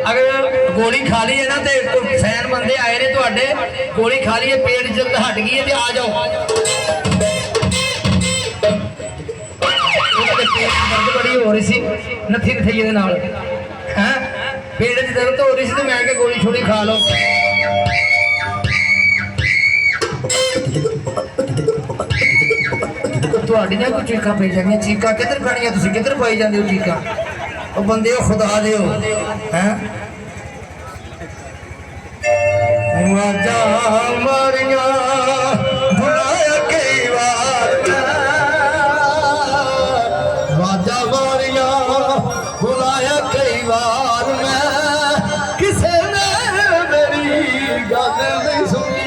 अगर गोली खा ली है ना तो फैन बंदे आए ने तुहाडे गोली खा ली है पेट च हट गई है तो आ जाओ दर्द बड़ी हो रही सी नथी नथी दे नाल हैं पेट च दर्द हो रही सी तो मैं क्या गोली छोड़ी खा लो तुहाडियां कोई चीकां पई जांदियां चीकां किधर पैणियां तुसीं किधर पाई जांदे हो चीकां ओ बंदे ओ खुदा दे हो हैं वाजा मारियां भुलाया कई बार वाजा मारियां भुलाया कई बार मैं किसे ने मेरी गल नहीं सुनी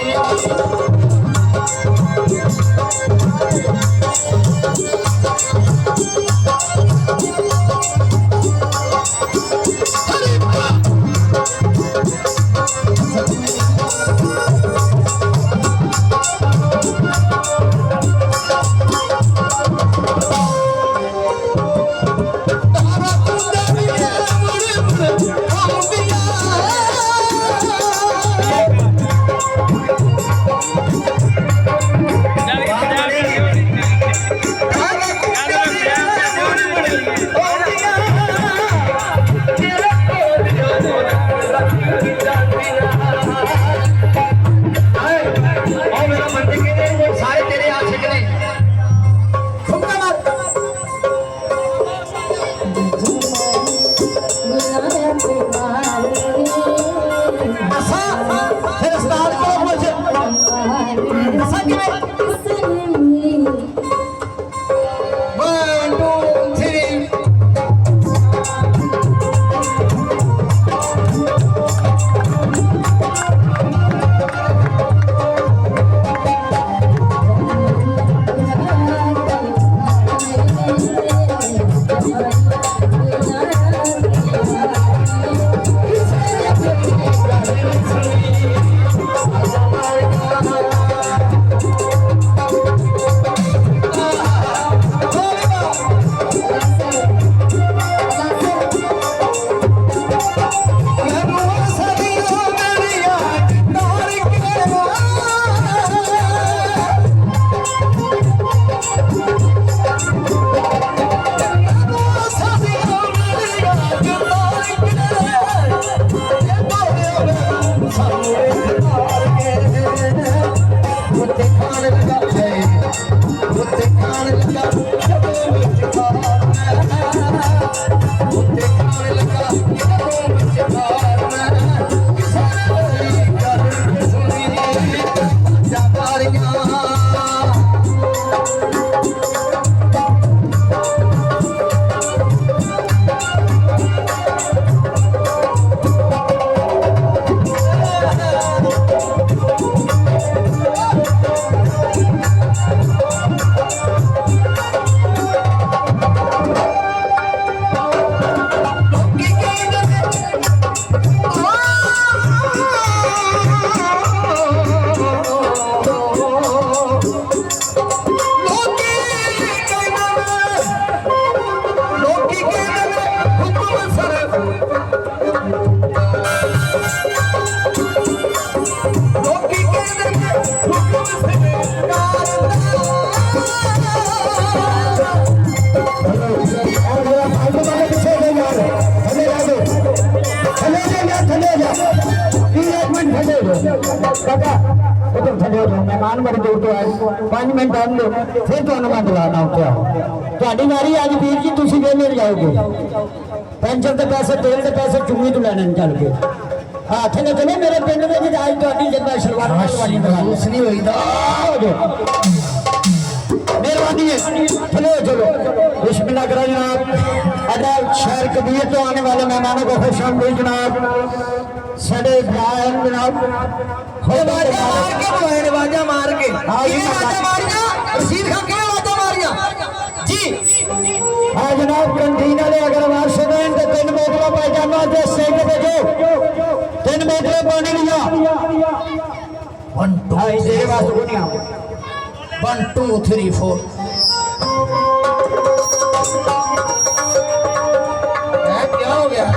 मेहमान बड़ी दूर तो आए 5 मिनट आन दो फिर तो मैं बुलाना उत्ते वारी अज वीर जी तुम वेले जाओगे पेंशन के पैसे तेल के पैसे चुंगी तो लैने चल के हाँ थले चले मेरे पिंड में अज थोड़ी जगह सलवार नहीं हुई मेहरबानी है चलो चलो बिस्मिल्लाह करो जनाब अदा शहर कबीर तो आने वाले मेहमानों को खुश आमदीद जनाब साढ़े भाई जनाब आवाजा मार के हाँ जनाब कंटीन वाले अगर आवाज सुने तो 3 बोतलों पहचानो जो सेंट भेजो 3 बोतलें पानी लिया 1 2 3 4 क्या हो गया